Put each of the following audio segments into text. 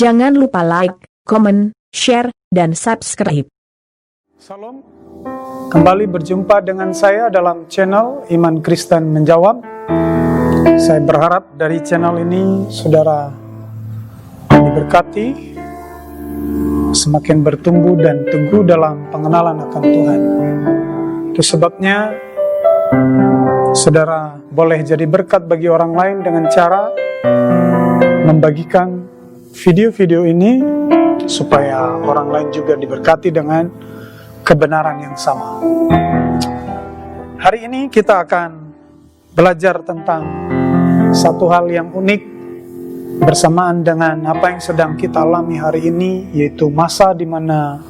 Jangan lupa like, komen, share, dan subscribe. Salam, kembali berjumpa dengan saya dalam channel Iman Kristen Menjawab. Saya berharap dari channel ini saudara diberkati, semakin bertumbuh dan teguh dalam pengenalan akan Tuhan. Itu sebabnya saudara boleh jadi berkat bagi orang lain dengan cara membagikan video-video ini supaya orang lain juga diberkati dengan kebenaran yang sama. Hari ini kita akan belajar tentang satu hal yang unik bersamaan dengan apa yang sedang kita alami hari ini, yaitu masa di mana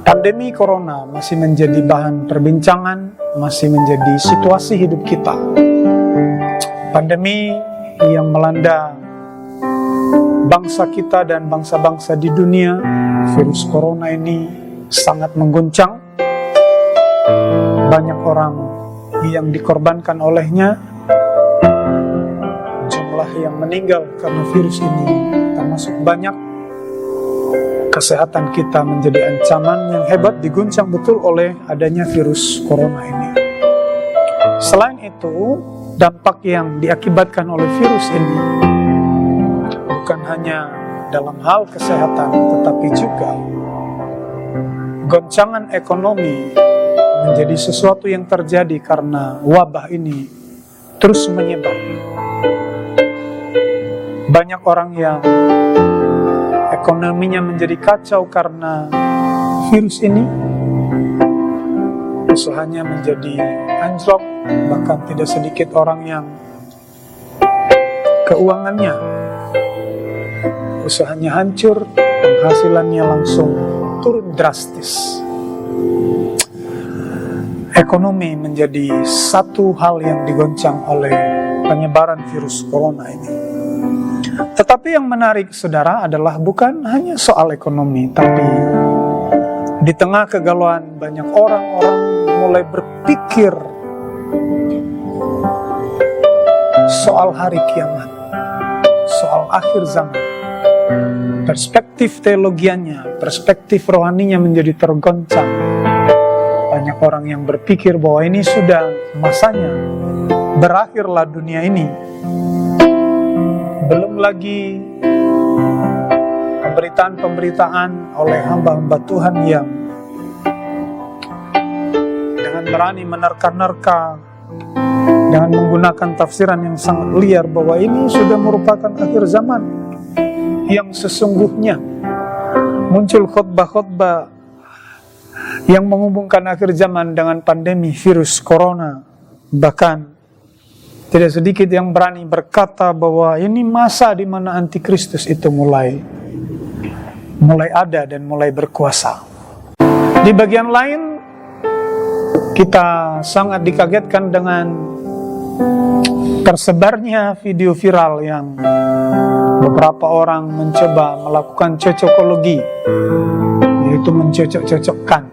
pandemi corona masih menjadi bahan perbincangan, masih menjadi situasi hidup kita. Pandemi yang melanda bangsa kita dan bangsa-bangsa di dunia, virus corona ini sangat mengguncang. Banyak orang yang dikorbankan olehnya, jumlah yang meninggal karena virus ini termasuk banyak. Kesehatan kita menjadi ancaman yang hebat, diguncang betul oleh adanya virus corona ini. Selain itu, dampak yang diakibatkan oleh virus ini bukan hanya dalam hal kesehatan, tetapi juga goncangan ekonomi menjadi sesuatu yang terjadi karena wabah ini terus menyebar. Banyak orang yang ekonominya menjadi kacau karena virus ini, usahanya menjadi anjlok, bahkan tidak sedikit orang yang keuangannya, usahanya hancur, penghasilannya langsung turun drastis. Ekonomi menjadi satu hal yang digoncang oleh penyebaran virus corona ini. Tetapi yang menarik saudara adalah bukan hanya soal ekonomi, tapi di tengah kegalauan banyak orang-orang mulai berpikir soal hari kiamat, soal akhir zaman. Perspektif teologianya, perspektif rohaninya menjadi tergoncang. Banyak orang yang berpikir bahwa ini sudah masanya, berakhirlah dunia ini. Belum lagi pemberitaan-pemberitaan oleh hamba-hamba Tuhan yang dengan berani menerka-nerka, dengan menggunakan tafsiran yang sangat liar bahwa ini sudah merupakan akhir zaman yang sesungguhnya. Muncul khotbah-khotbah yang menghubungkan akhir zaman dengan pandemi virus corona. Bahkan tidak sedikit yang berani berkata bahwa ini masa di mana antikristus itu mulai ada dan mulai berkuasa. Di bagian lain, kita sangat dikagetkan dengan tersebarnya video viral yang beberapa orang mencoba melakukan cocokologi, yaitu mencocok-cocokkan,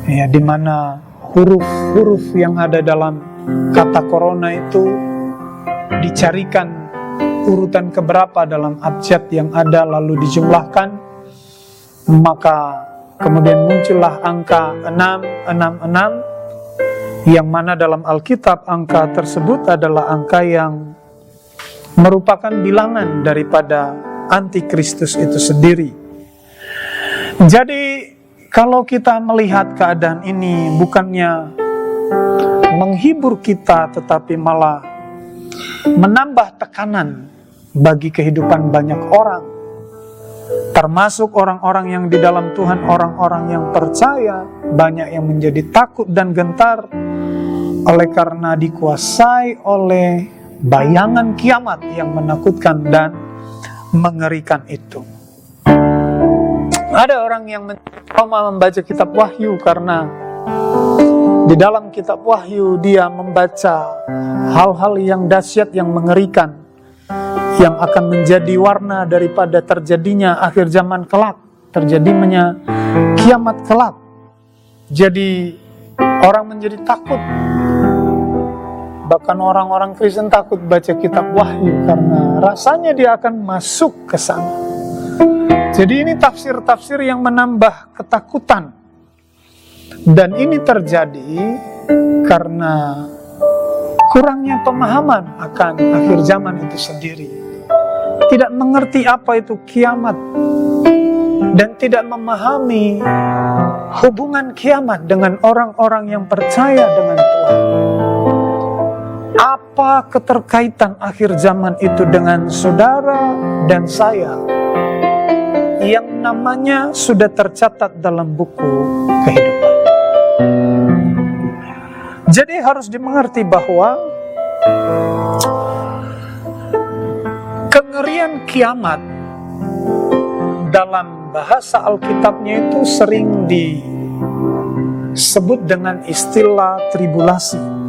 ya, di mana huruf-huruf yang ada dalam kata corona itu dicarikan urutan keberapa dalam abjad yang ada, lalu dijumlahkan, maka kemudian muncullah angka 666, yang mana dalam Alkitab angka tersebut adalah angka yang merupakan bilangan daripada antikristus itu sendiri. Jadi kalau kita melihat keadaan ini, bukannya menghibur kita, tetapi malah menambah tekanan bagi kehidupan banyak orang, termasuk orang-orang yang di dalam Tuhan, orang-orang yang percaya. Banyak yang menjadi takut dan gentar oleh karena dikuasai oleh bayangan kiamat yang menakutkan dan mengerikan itu. Ada orang yang membaca kitab Wahyu karena di dalam kitab Wahyu dia membaca hal-hal yang dahsyat, yang mengerikan, yang akan menjadi warna daripada terjadinya akhir zaman kelak, terjadinya kiamat kelak. Jadi orang menjadi takut Bahkan orang-orang Kristen takut baca kitab Wahyu karena rasanya dia akan masuk ke sana. Jadi ini tafsir-tafsir yang menambah ketakutan. Dan ini terjadi karena kurangnya pemahaman akan akhir zaman itu sendiri. Tidak mengerti apa itu kiamat dan tidak memahami hubungan kiamat dengan orang-orang yang percaya dengan Tuhan. Apa keterkaitan akhir zaman itu dengan saudara dan saya yang namanya sudah tercatat dalam buku kehidupan? Jadi harus dimengerti bahwa kengerian kiamat dalam bahasa Alkitabnya itu sering disebut dengan istilah tribulasi.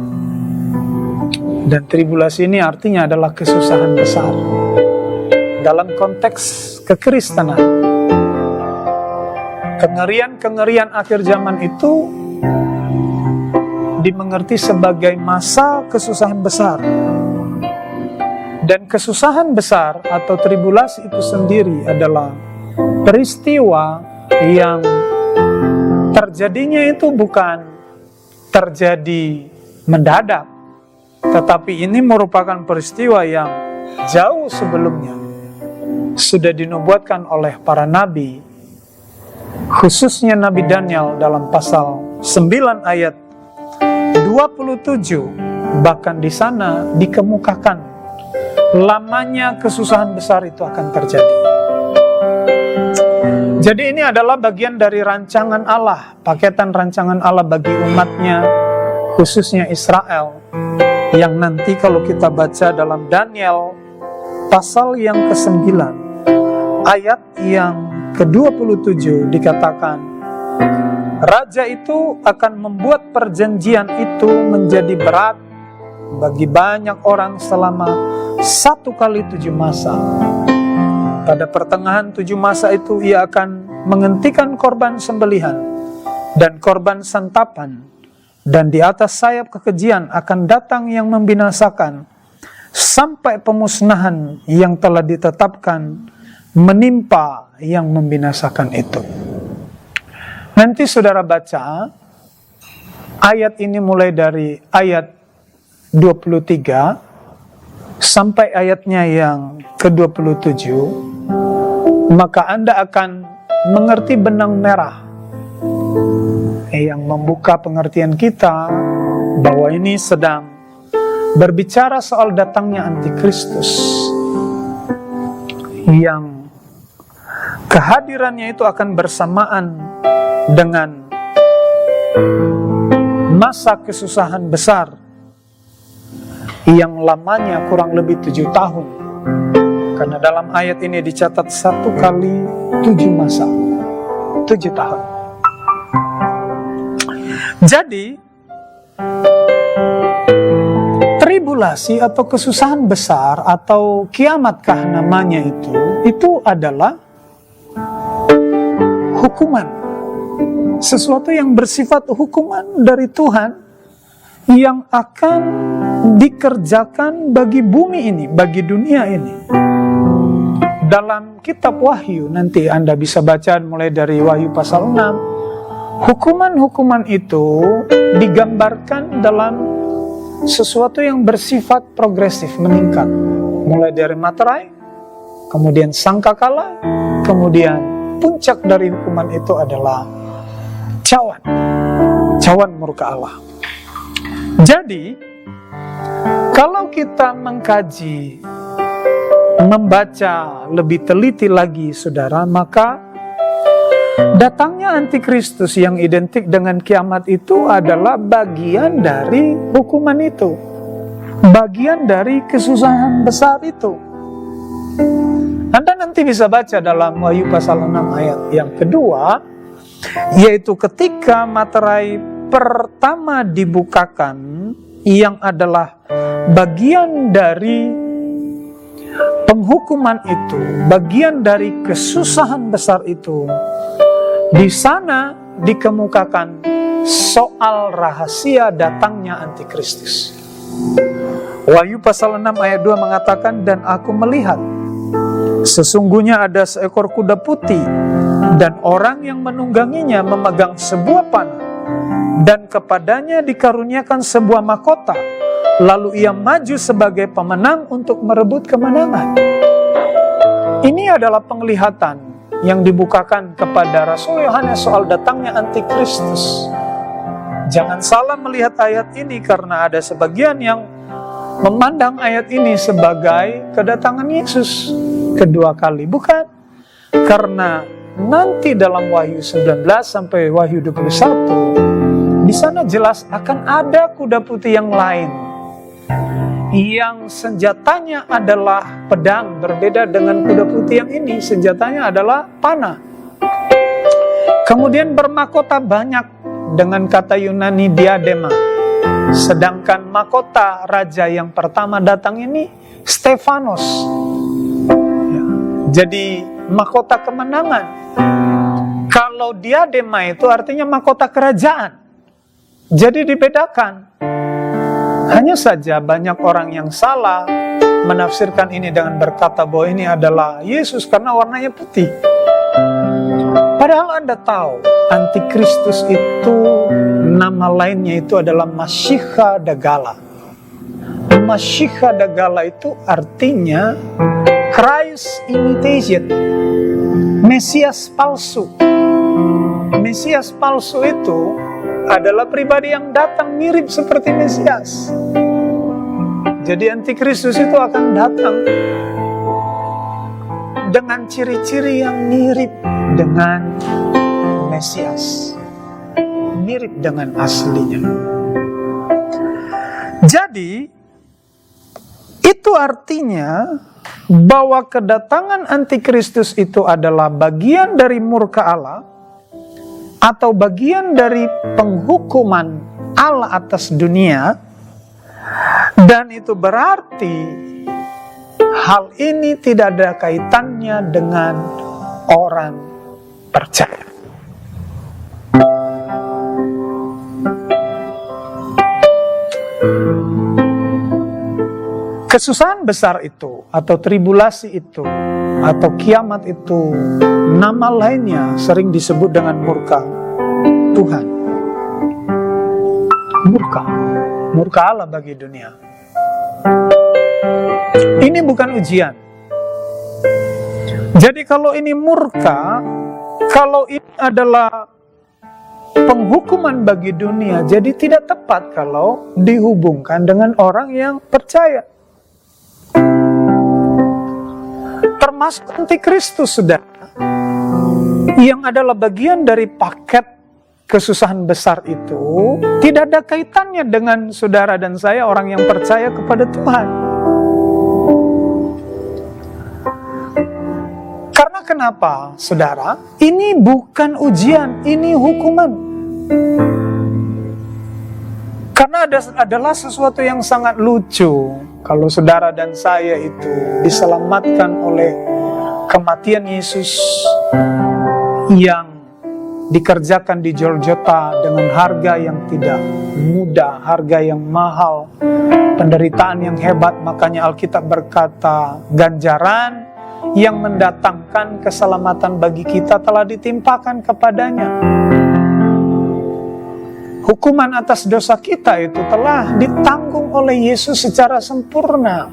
Dan tribulasi ini artinya adalah kesusahan besar dalam konteks kekristenan. Kengerian-kengerian akhir zaman itu dimengerti sebagai masa kesusahan besar. Dan kesusahan besar atau tribulasi itu sendiri adalah peristiwa yang terjadinya itu bukan terjadi mendadak, tetapi ini merupakan peristiwa yang jauh sebelumnya sudah dinubuatkan oleh para nabi, khususnya Nabi Daniel dalam pasal 9 ayat 27, bahkan di sana dikemukakan lamanya kesusahan besar itu akan terjadi. Jadi ini adalah bagian dari rancangan Allah, paketan rancangan Allah bagi umatnya, khususnya Israel, yang nanti kalau kita baca dalam Daniel pasal yang ke-9 ayat yang ke-27 dikatakan, raja itu akan membuat perjanjian itu menjadi berat bagi banyak orang selama 1 kali 7 masa. Pada pertengahan 7 masa itu ia akan menghentikan korban sembelihan dan korban santapan, dan di atas sayap kekejian akan datang yang membinasakan sampai pemusnahan yang telah ditetapkan menimpa yang membinasakan itu. Nanti saudara baca ayat ini mulai dari ayat 23 sampai ayatnya yang ke-27, maka Anda akan mengerti benang merah yang membuka pengertian kita bahwa ini sedang berbicara soal datangnya Antikristus yang kehadirannya itu akan bersamaan dengan masa kesusahan besar yang lamanya kurang lebih 7 tahun. Karena dalam ayat ini dicatat 1 kali 7 masa, 7 tahun. Jadi tribulasi atau kesusahan besar atau kiamatkah namanya itu adalah hukuman. Sesuatu yang bersifat hukuman dari Tuhan yang akan dikerjakan bagi bumi ini, bagi dunia ini. Dalam kitab Wahyu, nanti Anda bisa baca mulai dari Wahyu pasal 6, hukuman-hukuman itu digambarkan dalam sesuatu yang bersifat progresif, meningkat. Mulai dari materai, kemudian sangkakala, kemudian puncak dari hukuman itu adalah cawan murka Allah. Jadi, kalau kita mengkaji, membaca lebih teliti lagi, saudara, maka datangnya Antikristus yang identik dengan kiamat itu adalah bagian dari hukuman itu, bagian dari kesusahan besar itu. Anda nanti bisa baca dalam Wahyu pasal 6 ayat yang kedua, yaitu ketika materai pertama dibukakan, yang adalah bagian dari penghukuman itu, bagian dari kesusahan besar itu. Di sana dikemukakan soal rahasia datangnya Antikristus. Wahyu pasal 6 ayat 2 mengatakan, dan aku melihat sesungguhnya ada seekor kuda putih, dan orang yang menungganginya memegang sebuah panah, dan kepadanya dikaruniakan sebuah mahkota. Lalu ia maju sebagai pemenang untuk merebut kemenangan. Ini adalah penglihatan yang dibukakan kepada Rasul Yohanes soal datangnya Antikristus. Jangan salah melihat ayat ini, karena ada sebagian yang memandang ayat ini sebagai kedatangan Yesus kedua kali. Bukan, karena nanti dalam Wahyu 19 sampai Wahyu 21, di sana jelas akan ada kuda putih yang lain, yang senjatanya adalah pedang, berbeda dengan kuda putih yang ini, senjatanya adalah panah. Kemudian bermahkota banyak dengan kata Yunani diadema. Sedangkan mahkota raja yang pertama datang ini Stefanos. Ya, jadi mahkota kemenangan. Kalau diadema itu artinya mahkota kerajaan. Jadi dibedakan. Hanya saja banyak orang yang salah menafsirkan ini dengan berkata bahwa ini adalah Yesus karena warnanya putih. Padahal Anda tahu, Antikristus itu nama lainnya itu adalah Mashiach Dagala. Mashiach Dagala itu artinya Christ imitation, Mesias palsu. Mesias palsu itu adalah pribadi yang datang mirip seperti Mesias. Jadi Antikristus itu akan datang dengan ciri-ciri yang mirip dengan Mesias, mirip dengan aslinya. Jadi itu artinya bahwa kedatangan Antikristus itu adalah bagian dari murka Allah, atau bagian dari penghukuman Allah atas dunia. Dan itu berarti hal ini tidak ada kaitannya dengan orang percaya. Kesusahan besar itu, atau tribulasi itu, atau kiamat itu, nama lainnya sering disebut dengan murka Tuhan. Murka Allah bagi dunia. Ini bukan ujian. Jadi kalau ini murka, kalau ini adalah penghukuman bagi dunia, jadi tidak tepat kalau dihubungkan dengan orang yang percaya. Termasuk Antikristus, saudara, yang adalah bagian dari paket kesusahan besar itu, tidak ada kaitannya dengan saudara dan saya, orang yang percaya kepada Tuhan. Karena kenapa, saudara? Ini bukan ujian, ini hukuman. Karena adalah sesuatu yang sangat lucu kalau saudara dan saya itu diselamatkan oleh kematian Yesus yang dikerjakan di Golgota dengan harga yang tidak mudah, harga yang mahal, penderitaan yang hebat. Makanya Alkitab berkata, ganjaran yang mendatangkan keselamatan bagi kita telah ditimpakan kepadanya. Hukuman atas dosa kita itu telah ditanggung oleh Yesus secara sempurna.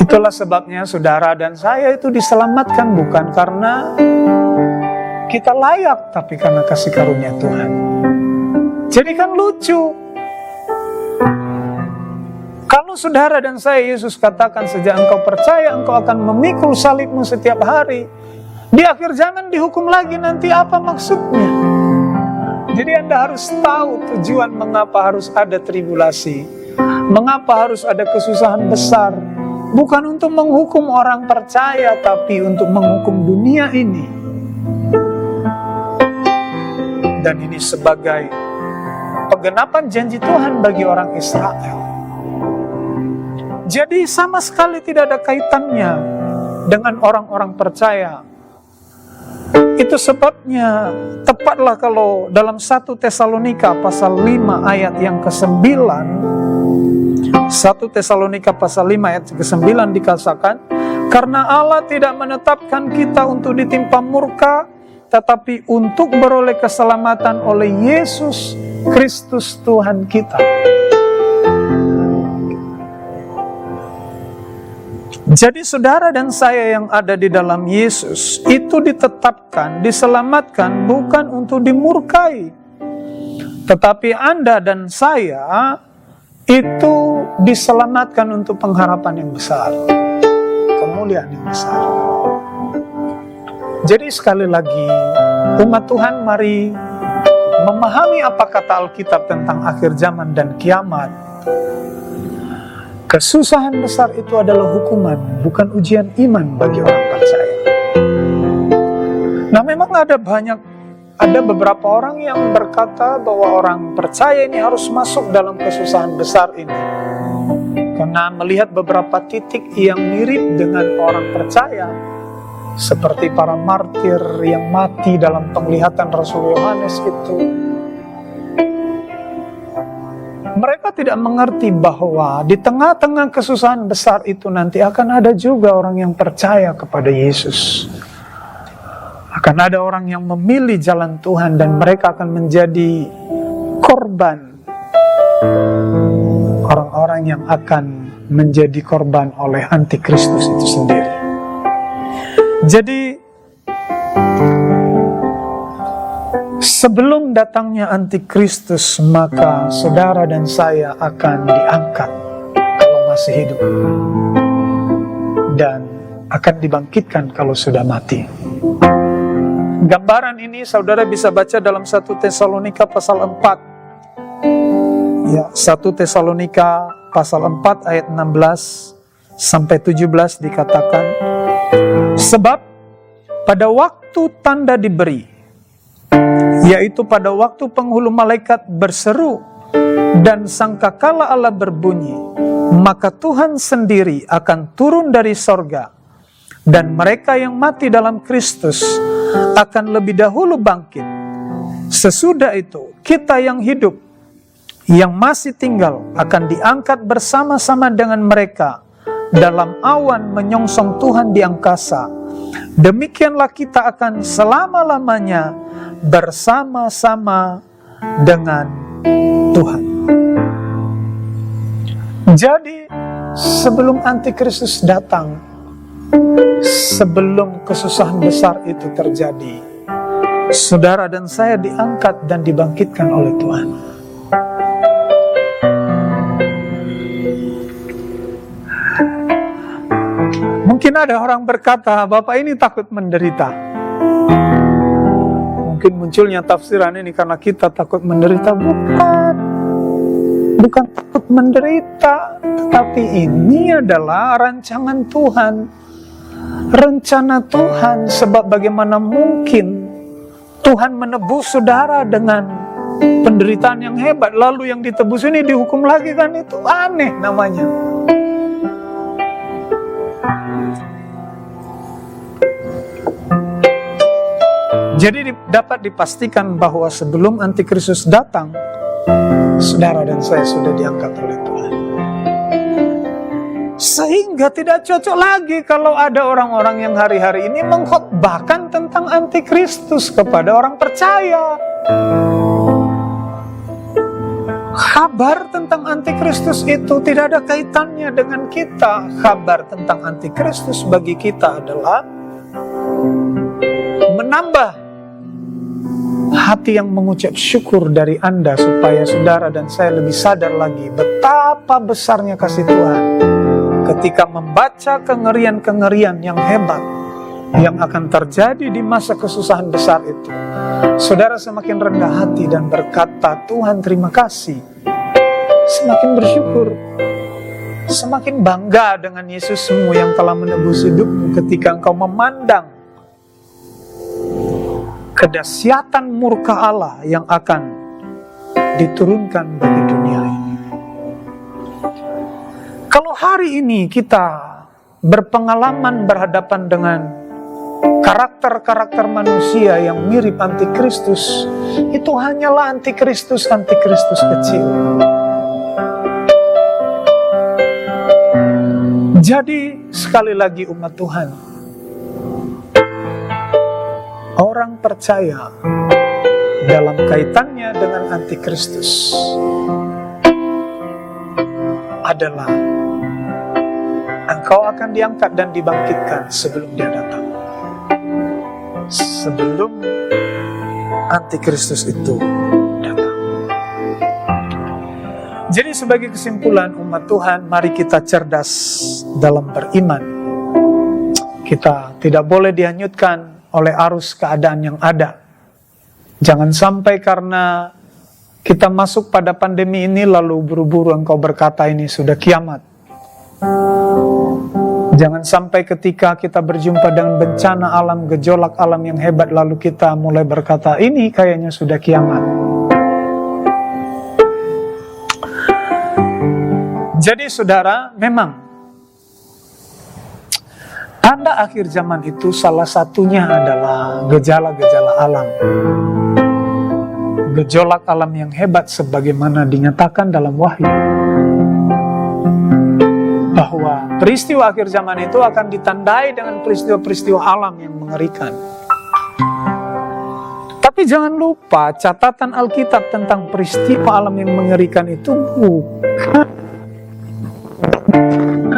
Itulah sebabnya saudara dan saya itu diselamatkan bukan karena kita layak, tapi karena kasih karunia Tuhan. Jadi kan lucu. Kalau saudara dan saya, Yesus katakan, sejak engkau percaya, engkau akan memikul salibmu setiap hari. Di akhir zaman dihukum lagi, nanti apa maksudnya? Jadi Anda harus tahu tujuan mengapa harus ada tribulasi, mengapa harus ada kesusahan besar. Bukan untuk menghukum orang percaya, tapi untuk menghukum dunia ini. Dan ini sebagai penggenapan janji Tuhan bagi orang Israel. Jadi sama sekali tidak ada kaitannya dengan orang-orang percaya. Itu sebabnya tepatlah kalau dalam 1 Tesalonika pasal 5 ayat yang ke-9, 1 Tesalonika pasal 5 ayat ke-9 dikatakan, karena Allah tidak menetapkan kita untuk ditimpa murka, tetapi untuk beroleh keselamatan oleh Yesus Kristus Tuhan kita. Jadi saudara dan saya yang ada di dalam Yesus itu ditetapkan, diselamatkan bukan untuk dimurkai. Tetapi Anda dan saya itu diselamatkan untuk pengharapan yang besar, kemuliaan yang besar. Jadi sekali lagi, umat Tuhan mari memahami apa kata Alkitab tentang akhir zaman dan kiamat. Kesusahan besar itu adalah hukuman, bukan ujian iman bagi orang percaya. Nah, memang ada beberapa orang yang berkata bahwa orang percaya ini harus masuk dalam kesusahan besar ini. Karena melihat beberapa titik yang mirip dengan orang percaya, seperti para martir yang mati dalam penglihatan Rasul Yohanes itu. Mereka tidak mengerti bahwa di tengah-tengah kesusahan besar itu nanti akan ada juga orang yang percaya kepada Yesus. Akan ada orang yang memilih jalan Tuhan dan mereka akan menjadi korban. Orang-orang yang akan menjadi korban oleh antikristus itu sendiri. Jadi sebelum datangnya antikristus, maka saudara dan saya akan diangkat kalau masih hidup, dan akan dibangkitkan kalau sudah mati. Gambaran ini saudara bisa baca dalam 1 Tesalonika pasal 4. Ya, 1 Tesalonika pasal 4 ayat 16 sampai 17 dikatakan, sebab pada waktu tanda diberi, yaitu pada waktu penghulu malaikat berseru dan sangkakala Allah berbunyi, maka Tuhan sendiri akan turun dari sorga, dan mereka yang mati dalam Kristus akan lebih dahulu bangkit. Sesudah itu kita yang hidup, yang masih tinggal, akan diangkat bersama-sama dengan mereka dalam awan menyongsong Tuhan di angkasa. Demikianlah kita akan selama-lamanya bersama-sama dengan Tuhan. Jadi sebelum antikristus datang, sebelum kesusahan besar itu terjadi, saudara dan saya diangkat dan dibangkitkan oleh Tuhan. Mungkin ada orang berkata, Bapak ini takut menderita. Mungkin munculnya tafsiran ini karena kita takut menderita. Bukan takut menderita, tetapi ini adalah rancangan Tuhan, rencana Tuhan. Sebab bagaimana mungkin Tuhan menebus saudara dengan penderitaan yang hebat, lalu yang ditebus ini dihukum lagi, kan itu aneh namanya. Jadi dapat dipastikan bahwa sebelum antikristus datang, saudara dan saya sudah diangkat oleh Tuhan. Sehingga tidak cocok lagi kalau ada orang-orang yang hari-hari ini mengkhotbahkan tentang antikristus kepada orang percaya. Kabar tentang antikristus itu tidak ada kaitannya dengan kita. Kabar tentang antikristus bagi kita adalah menambah hati yang mengucap syukur dari Anda, supaya saudara dan saya lebih sadar lagi betapa besarnya kasih Tuhan ketika membaca kengerian-kengerian yang hebat yang akan terjadi di masa kesusahan besar itu. Saudara semakin rendah hati dan berkata, Tuhan terima kasih. Semakin bersyukur, semakin bangga dengan Yesusmu yang telah menebus hidupmu ketika engkau memandang kedahsyatan murka Allah yang akan diturunkan bagi dunia ini. Kalau hari ini kita berpengalaman berhadapan dengan karakter-karakter manusia yang mirip antikristus, itu hanyalah antikristus kecil. Jadi sekali lagi umat Tuhan, orang percaya dalam kaitannya dengan antikristus adalah engkau akan diangkat dan dibangkitkan sebelum dia datang. Sebelum antikristus itu datang. Jadi sebagai kesimpulan umat Tuhan, mari kita cerdas dalam beriman. Kita tidak boleh dihanyutkan oleh arus keadaan yang ada. Jangan sampai karena kita masuk pada pandemi ini lalu buru-buru engkau berkata ini sudah kiamat. Jangan sampai ketika kita berjumpa dengan bencana alam, gejolak alam yang hebat, lalu kita mulai berkata, ini kayaknya sudah kiamat. Jadi saudara, memang tanda akhir zaman itu salah satunya adalah gejala-gejala alam. Gejolak alam yang hebat sebagaimana dinyatakan dalam Wahyu. Bahwa peristiwa akhir zaman itu akan ditandai dengan peristiwa-peristiwa alam yang mengerikan. Tapi jangan lupa catatan Alkitab tentang peristiwa alam yang mengerikan itu bukan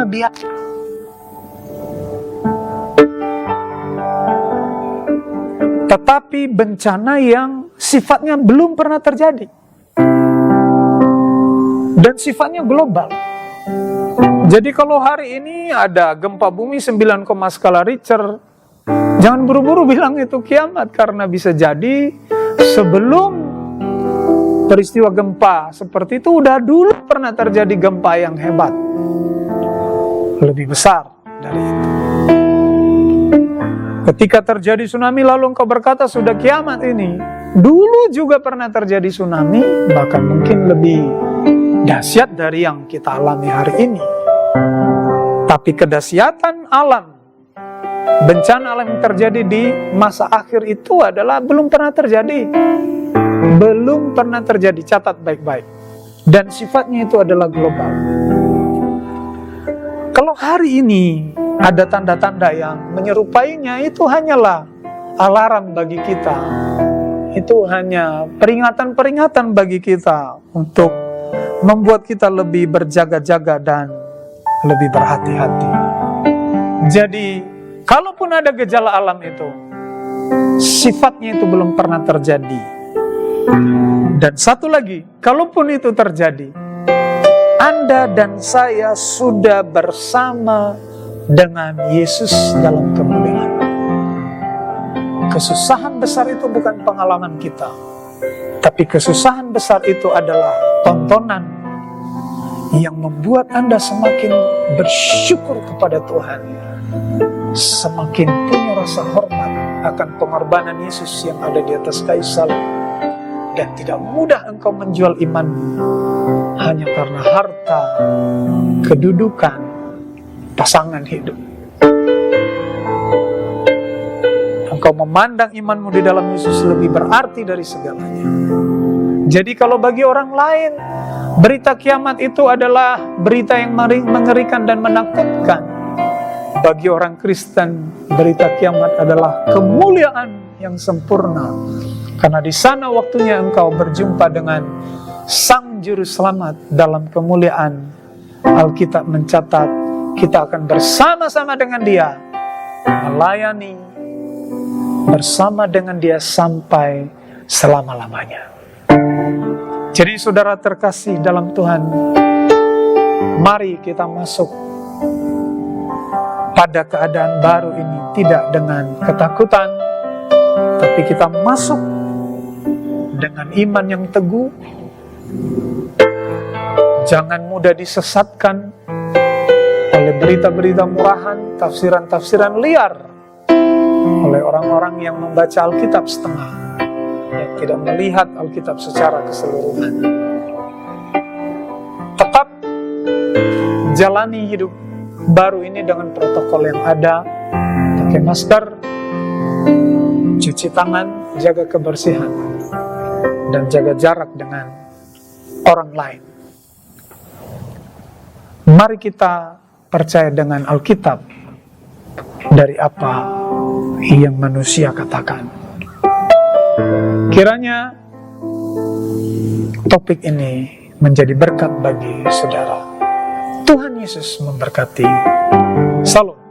biasa. Tetapi bencana yang sifatnya belum pernah terjadi. Dan sifatnya global. Jadi kalau hari ini ada gempa bumi 9, skala Richter, jangan buru-buru bilang itu kiamat, karena bisa jadi sebelum peristiwa gempa seperti itu udah dulu pernah terjadi gempa yang hebat, lebih besar dari itu. Ketika terjadi tsunami lalu engkau berkata sudah kiamat ini, dulu juga pernah terjadi tsunami, bahkan mungkin lebih dahsyat dari yang kita alami hari ini. Tapi kedahsyatan alam, bencana alam yang terjadi di masa akhir itu adalah belum pernah terjadi. Belum pernah terjadi, catat baik-baik. Dan sifatnya itu adalah global. Kalau hari ini ada tanda-tanda yang menyerupainya, itu hanyalah alarm bagi kita. Itu hanya peringatan-peringatan bagi kita untuk membuat kita lebih berjaga-jaga dan lebih berhati-hati. Jadi, kalaupun ada gejala alam itu, sifatnya itu belum pernah terjadi. Dan satu lagi, kalaupun itu terjadi, Anda dan saya sudah bersama dengan Yesus dalam kemuliaan. Kesusahan besar itu bukan pengalaman kita, tapi kesusahan besar itu adalah tontonan yang membuat Anda semakin bersyukur kepada Tuhan, semakin punya rasa hormat akan pengorbanan Yesus yang ada di atas kayu salib, dan tidak mudah engkau menjual imanmu hanya karena harta, kedudukan, pasangan hidup. Engkau memandang imanmu di dalam Yesus lebih berarti dari segalanya. Jadi kalau bagi orang lain berita kiamat itu adalah berita yang mengerikan dan menakutkan, bagi orang Kristen berita kiamat adalah kemuliaan yang sempurna. Karena di sana waktunya engkau berjumpa dengan Sang Juru Selamat dalam kemuliaan. Alkitab mencatat kita akan bersama-sama dengan Dia, melayani bersama dengan Dia sampai selama-lamanya. Jadi saudara terkasih dalam Tuhan, mari kita masuk pada keadaan baru ini tidak dengan ketakutan, tapi kita masuk dengan iman yang teguh. Jangan mudah disesatkan oleh berita-berita murahan, tafsiran-tafsiran liar, oleh orang-orang yang membaca Alkitab setengah, yang tidak melihat Alkitab secara keseluruhan. Tetap jalani hidup baru ini dengan protokol yang ada, pakai masker, cuci tangan, jaga kebersihan, dan jaga jarak dengan orang lain. Mari kita percaya dengan Alkitab dari apa yang manusia katakan. Kiranya topik ini menjadi berkat bagi saudara. Tuhan Yesus memberkati. Salam.